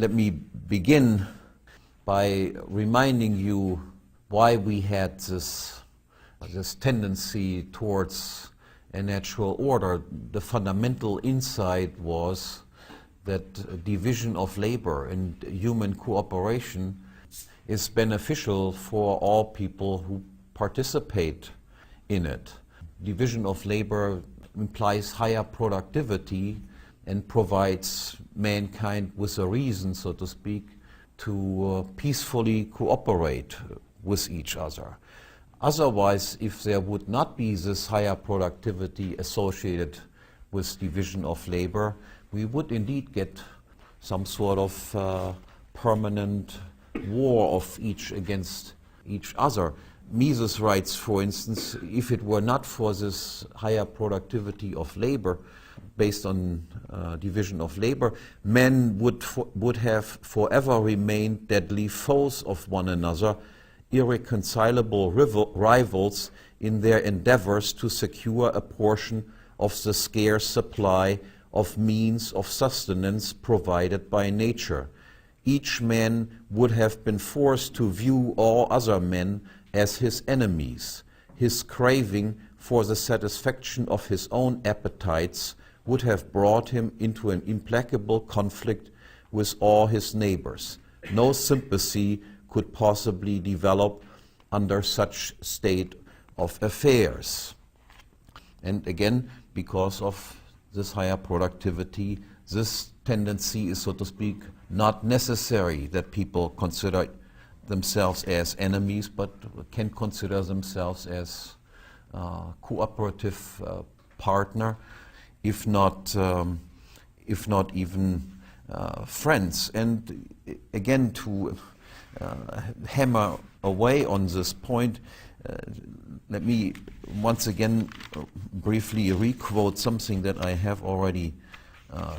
Let me begin by reminding you why we had this tendency towards a natural order. The fundamental insight was that division of labor and human cooperation is beneficial for all people who participate in it. Division of labor implies higher productivity and provides mankind with a reason, so to speak, to peacefully cooperate with each other. Otherwise, if there would not be this higher productivity associated with division of labor, we would indeed get some sort of permanent war of each against each other. Mises writes, for instance, if it were not for this higher productivity of labor based on division of labor, men would have forever remained deadly foes of one another, irreconcilable rivals in their endeavors to secure a portion of the scarce supply of means of sustenance provided by nature. Each man would have been forced to view all other men as his enemies. His craving for the satisfaction of his own appetites would have brought him into an implacable conflict with all his neighbors. No sympathy could possibly develop under such state of affairs. And again, because of this higher productivity, this tendency is, so to speak, not necessary that people consider themselves as enemies, but can consider themselves as cooperative partner, if not even friends. And again, to hammer away on this point, let me once again briefly re-quote something that I have already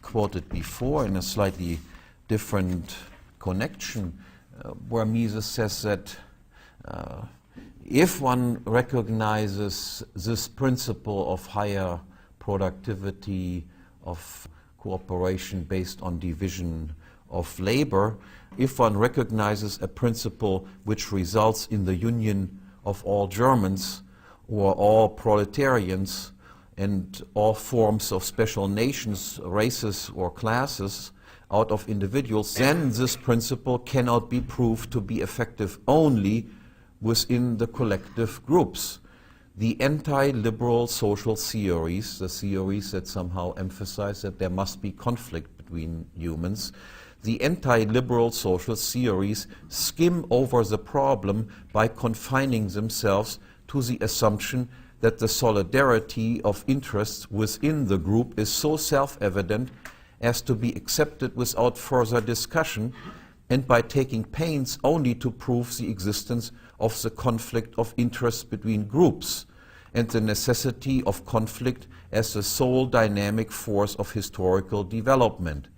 quoted before in a slightly different connection, where Mises says that if one recognizes this principle of higher productivity, of cooperation based on division of labor, if one recognizes a principle which results in the union of all Germans or all proletarians and all forms of special nations, races or classes out of individuals, then this principle cannot be proved to be effective only within the collective groups. The anti-liberal social theories, the theories that somehow emphasize that there must be conflict between humans, the anti-liberal social theories skim over the problem by confining themselves to the assumption that the solidarity of interests within the group is so self-evident as to be accepted without further discussion, and by taking pains only to prove the existence of the conflict of interests between groups and the necessity of conflict as the sole dynamic force of historical development.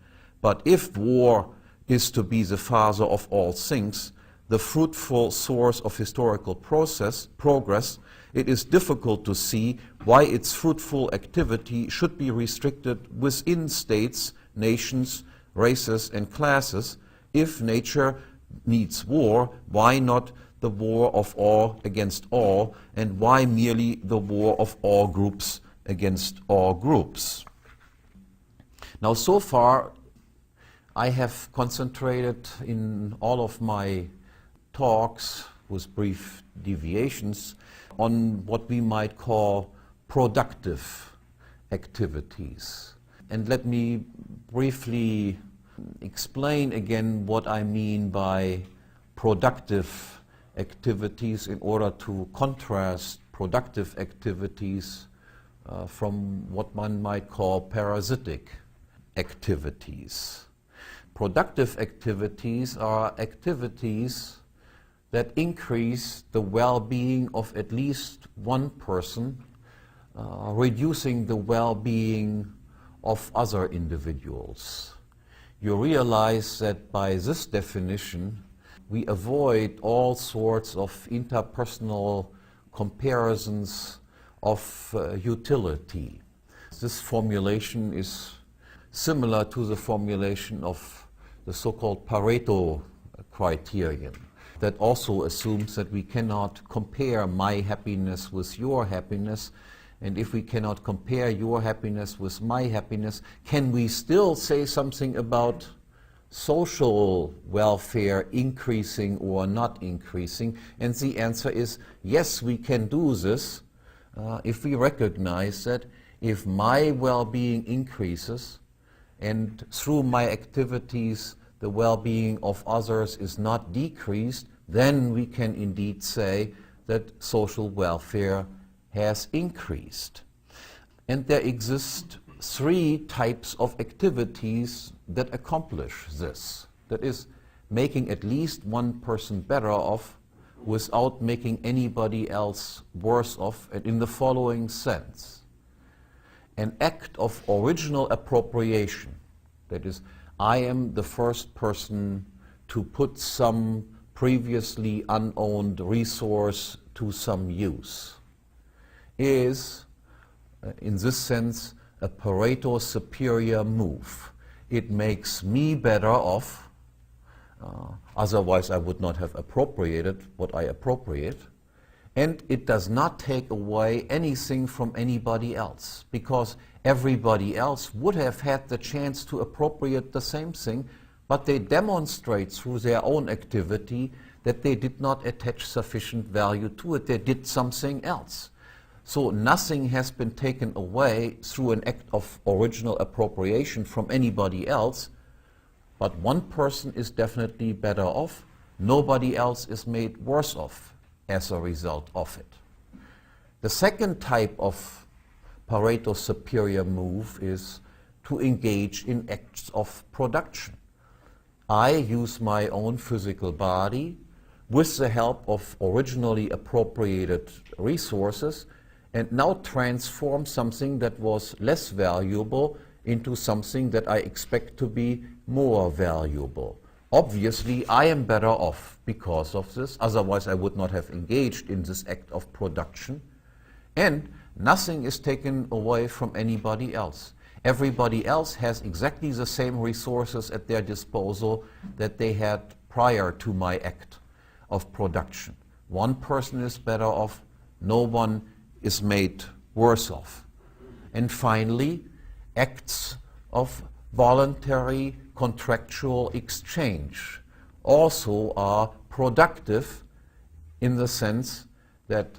But if war is to be the father of all things, the fruitful source of historical progress, it is difficult to see why its fruitful activity should be restricted within states, nations, races, and classes. If nature needs war, why not the war of all against all, and why merely the war of all groups against all groups? Now, so far, I have concentrated in all of my talks, with brief deviations, on what we might call productive activities. And let me briefly explain again what I mean by productive activities in order to contrast productive activities from what one might call parasitic activities. Productive activities are activities that increase the well-being of at least one person, reducing the well-being of other individuals. You realize that by this definition, we avoid all sorts of interpersonal comparisons of utility. This formulation is similar to the formulation of the so-called Pareto criterion, that also assumes that we cannot compare my happiness with your happiness. And if we cannot compare your happiness with my happiness, can we still say something about social welfare increasing or not increasing? And the answer is yes, we can do this if we recognize that if my well-being increases and through my activities the well-being of others is not decreased, then we can indeed say that social welfare has increased. And there exist three types of activities that accomplish this. That is, making at least one person better off without making anybody else worse off, and in the following sense. An act of original appropriation, that is, I am the first person to put some previously unowned resource to some use, is, in this sense, a Pareto superior move. It makes me better off, otherwise I would not have appropriated what I appropriate, and it does not take away anything from anybody else, because everybody else would have had the chance to appropriate the same thing, but they demonstrate through their own activity that they did not attach sufficient value to it. They did something else. So nothing has been taken away through an act of original appropriation from anybody else, but one person is definitely better off. Nobody else is made worse off as a result of it. The second type of Pareto superior move is to engage in acts of production. I use my own physical body with the help of originally appropriated resources and now transform something that was less valuable into something that I expect to be more valuable. Obviously, I am better off because of this, otherwise I would not have engaged in this act of production. And nothing is taken away from anybody else. Everybody else has exactly the same resources at their disposal that they had prior to my act of production. One person is better off, no one is made worse off. And finally, acts of voluntary contractual exchange also are productive in the sense that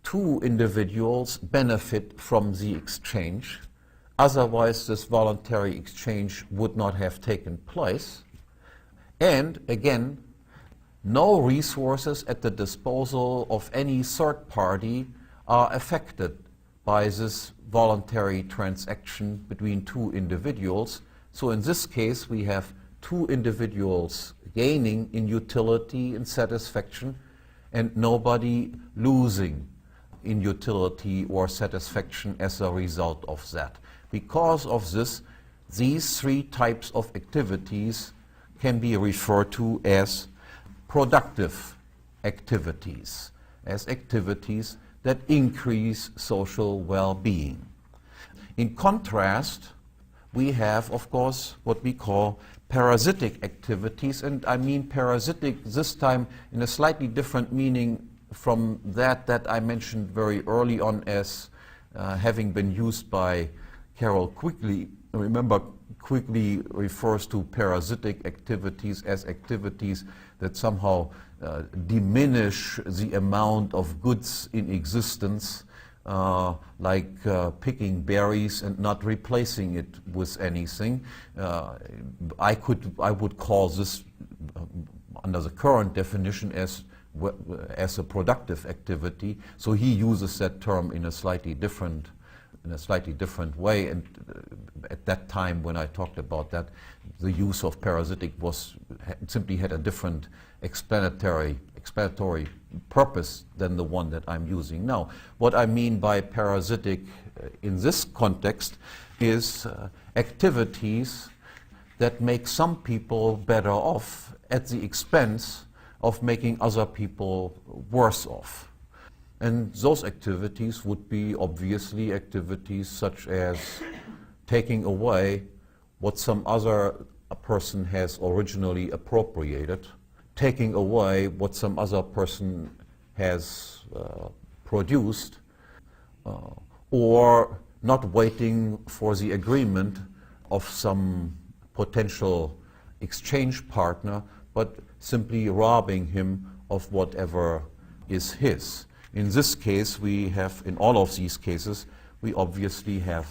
two individuals benefit from the exchange. Otherwise, this voluntary exchange would not have taken place. And again, no resources at the disposal of any third party are affected by this voluntary transaction between two individuals. So in this case, we have two individuals gaining in utility and satisfaction, and nobody losing in utility or satisfaction as a result of that. Because of this, these three types of activities can be referred to as productive activities, as activities that increase social well-being. In contrast, we have, of course, what we call parasitic activities, and I mean parasitic this time in a slightly different meaning from that I mentioned very early on as having been used by Carol Quigley. Remember, Quigley refers to parasitic activities as activities that somehow diminish the amount of goods in existence, like picking berries and not replacing it with anything. I would call this, under the current definition, as a productive activity. So he uses that term in a slightly different way, and at that time when I talked about that, the use of parasitic simply had a different explanatory purpose than the one that I'm using now. What I mean by parasitic in this context is activities that make some people better off at the expense of making other people worse off. And those activities would be obviously activities such as taking away what some other a person has originally appropriated, taking away what some other person has produced, or not waiting for the agreement of some potential exchange partner, but simply robbing him of whatever is his. In this case, we have, in all of these cases, we obviously have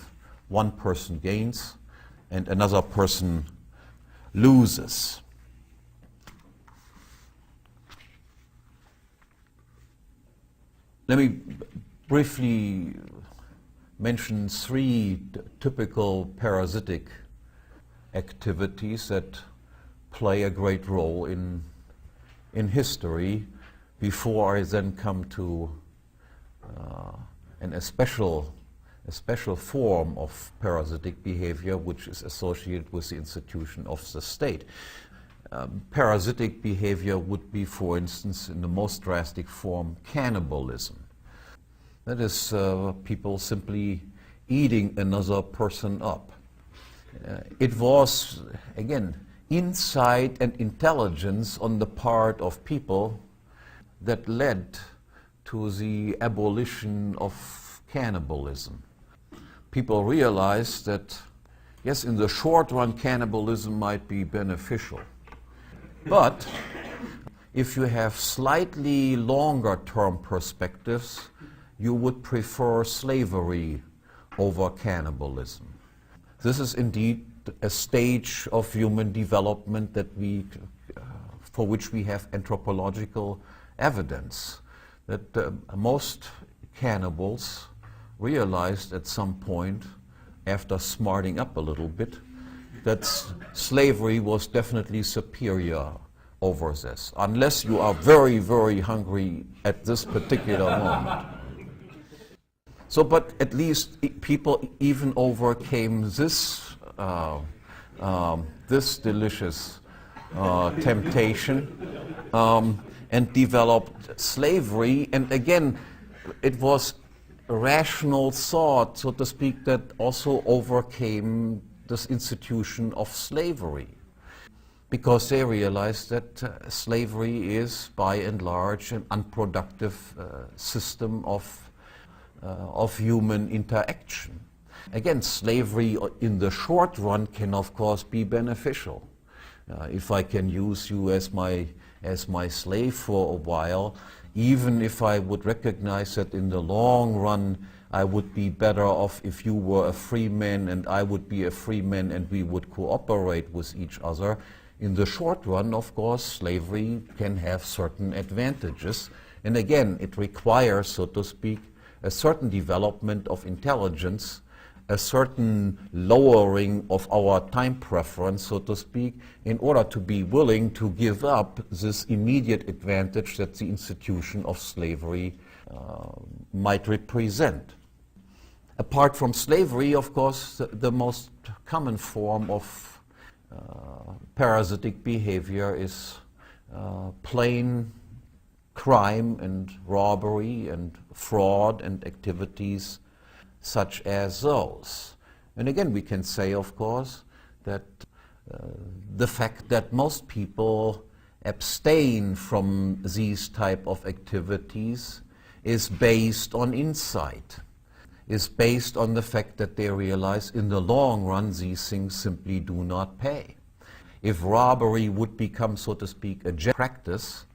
one person gains and another person loses. Let me briefly mention three typical parasitic activities that play a great role in history before I then come to a special form of parasitic behavior which is associated with the institution of the state. Parasitic behavior would be, for instance, in the most drastic form, cannibalism. That is, people simply eating another person up. It was, again, insight and intelligence on the part of people that led to the abolition of cannibalism. People realized that, yes, in the short run, cannibalism might be beneficial. But if you have slightly longer term perspectives, you would prefer slavery over cannibalism. This is indeed a stage of human development that for which we have anthropological evidence, that most cannibals realized at some point, after smarting up a little bit, that slavery was definitely superior over this, unless you are very, very hungry at this particular moment. So, but at least people even overcame this this delicious temptation and developed slavery. And again, it was rational thought, so to speak, that also overcame this institution of slavery, because they realized that slavery is, by and large, an unproductive system of human interaction. Again, slavery in the short run can, of course, be beneficial. If I can use you as my slave for a while, even if I would recognize that in the long run I would be better off if you were a free man and I would be a free man and we would cooperate with each other. In the short run, of course, slavery can have certain advantages. And again, it requires, so to speak, a certain development of intelligence, a certain lowering of our time preference, so to speak, in order to be willing to give up this immediate advantage that the institution of slavery might represent. Apart from slavery, of course, the most common form of parasitic behavior is plain crime and robbery and fraud and activities such as those. And again, we can say, of course, that the fact that most people abstain from these type of activities is based on insight, is based on the fact that they realize in the long run these things simply do not pay. If robbery would become, so to speak, a practice,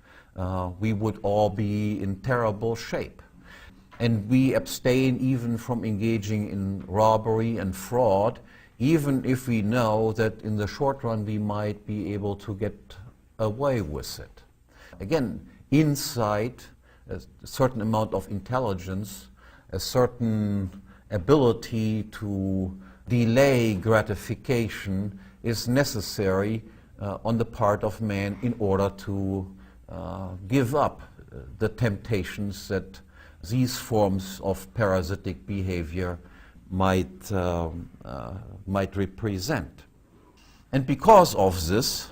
we would all be in terrible shape. And we abstain even from engaging in robbery and fraud, even if we know that in the short run we might be able to get away with it. Again, insight, a certain amount of intelligence, a certain ability to delay gratification is necessary on the part of man in order to give up the temptations that these forms of parasitic behavior might represent. And because of this,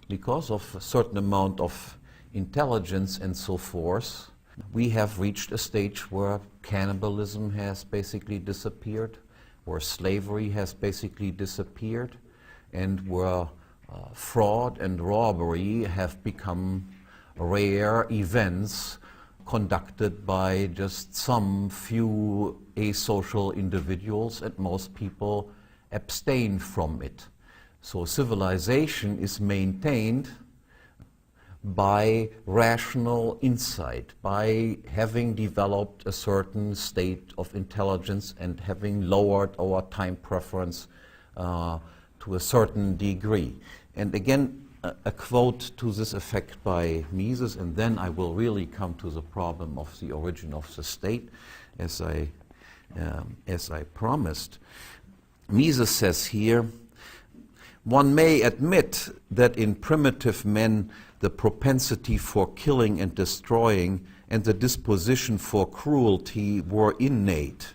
because of a certain amount of intelligence and so forth, we have reached a stage where cannibalism has basically disappeared, where slavery has basically disappeared, and where fraud and robbery have become rare events conducted by just some few asocial individuals, and most people abstain from it. So civilization is maintained by rational insight, by having developed a certain state of intelligence and having lowered our time preference to a certain degree. And again, a quote to this effect by Mises, and then I will really come to the problem of the origin of the state, as I promised. Mises says here, "One may admit that in primitive men the propensity for killing and destroying and the disposition for cruelty were innate.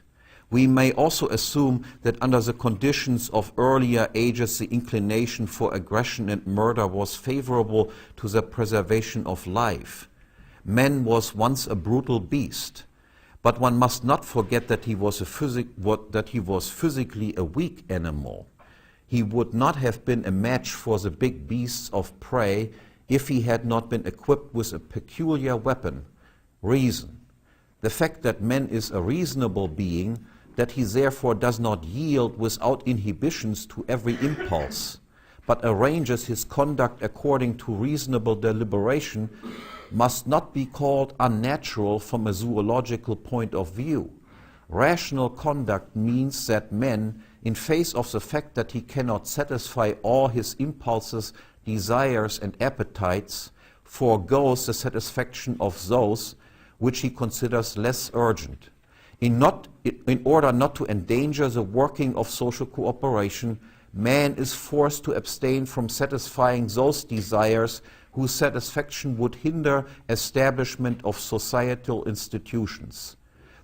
We may also assume that under the conditions of earlier ages the inclination for aggression and murder was favorable to the preservation of life. Man was once a brutal beast, but one must not forget that he was physically a weak animal. He would not have been a match for the big beasts of prey if he had not been equipped with a peculiar weapon, reason. The fact that man is a reasonable being, that he therefore does not yield without inhibitions to every impulse, but arranges his conduct according to reasonable deliberation, must not be called unnatural from a zoological point of view. Rational conduct means that man, in face of the fact that he cannot satisfy all his impulses, desires and appetites, foregoes the satisfaction of those which he considers less urgent. In order not to endanger the working of social cooperation, man is forced to abstain from satisfying those desires whose satisfaction would hinder establishment of societal institutions.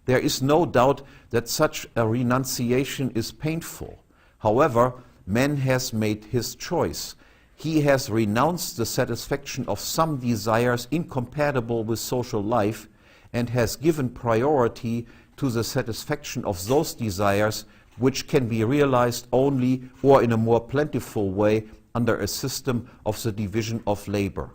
There is no doubt that such a renunciation is painful. However, man has made his choice. He has renounced the satisfaction of some desires incompatible with social life and has given priority to the satisfaction of those desires which can be realized only or in a more plentiful way under a system of the division of labor.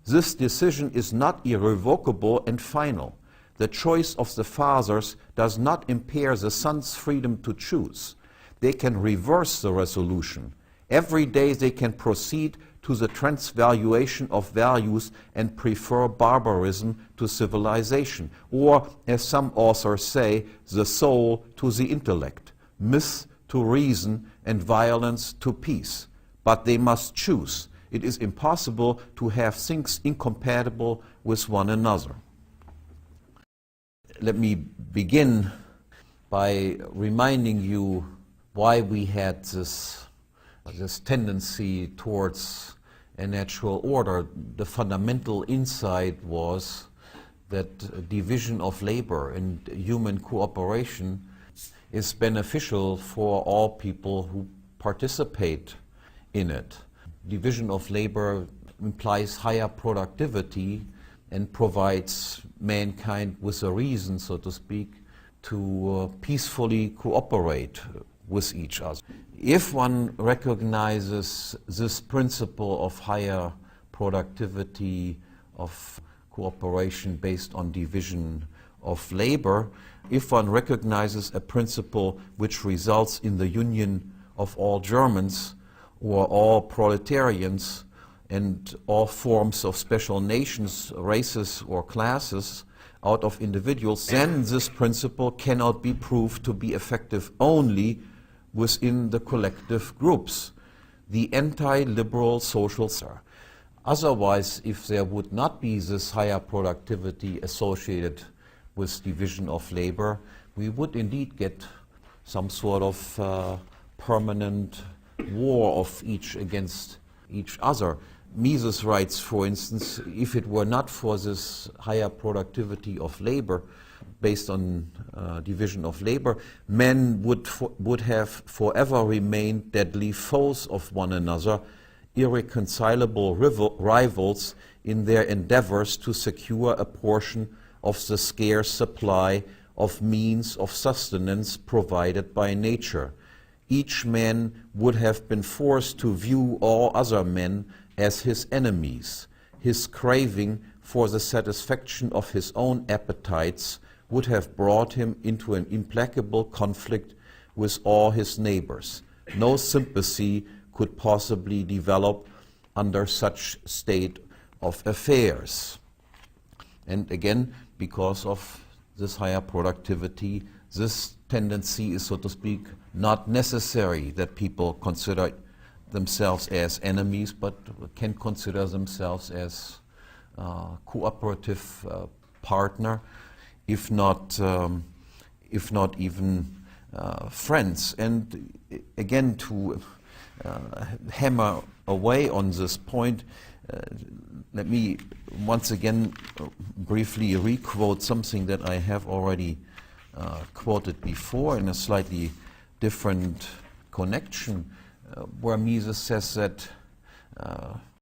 This decision is not irrevocable and final. The choice of the fathers does not impair the sons' freedom to choose. They can reverse the resolution. Every day they can proceed to the transvaluation of values and prefer barbarism to civilization, or, as some authors say, the soul to the intellect, myth to reason, and violence to peace. But they must choose. It is impossible to have things incompatible with one another." Let me begin by reminding you why we had this tendency towards a natural order. The fundamental insight was that division of labor and human cooperation is beneficial for all people who participate in it. Division of labor implies higher productivity and provides mankind with a reason, so to speak, to peacefully cooperate with each other. If one recognizes this principle of higher productivity, of cooperation based on division of labor, if one recognizes a principle which results in the union of all Germans or all proletarians and all forms of special nations, races or classes out of individuals, then this principle cannot be proved to be effective only within the collective groups, the anti-liberal social sector. Otherwise, if there would not be this higher productivity associated with division of labor, we would indeed get some sort of permanent war of each against each other. Mises writes, for instance, if it were not for this higher productivity of labor based on division of labor, men would have forever remained deadly foes of one another, irreconcilable rivals in their endeavors to secure a portion of the scarce supply of means of sustenance provided by nature. each man would have been forced to view all other men as his enemies. His craving for the satisfaction of his own appetites would have brought him into an implacable conflict with all his neighbors. No sympathy could possibly develop under such state of affairs. And again, because of this higher productivity, this tendency is, so to speak, not necessary that people consider themselves as enemies, but can consider themselves as cooperative partner, if not even friends. And again, to hammer away on this point, let me once again briefly requote something that I have already quoted before in a slightly different connection, where Mises says that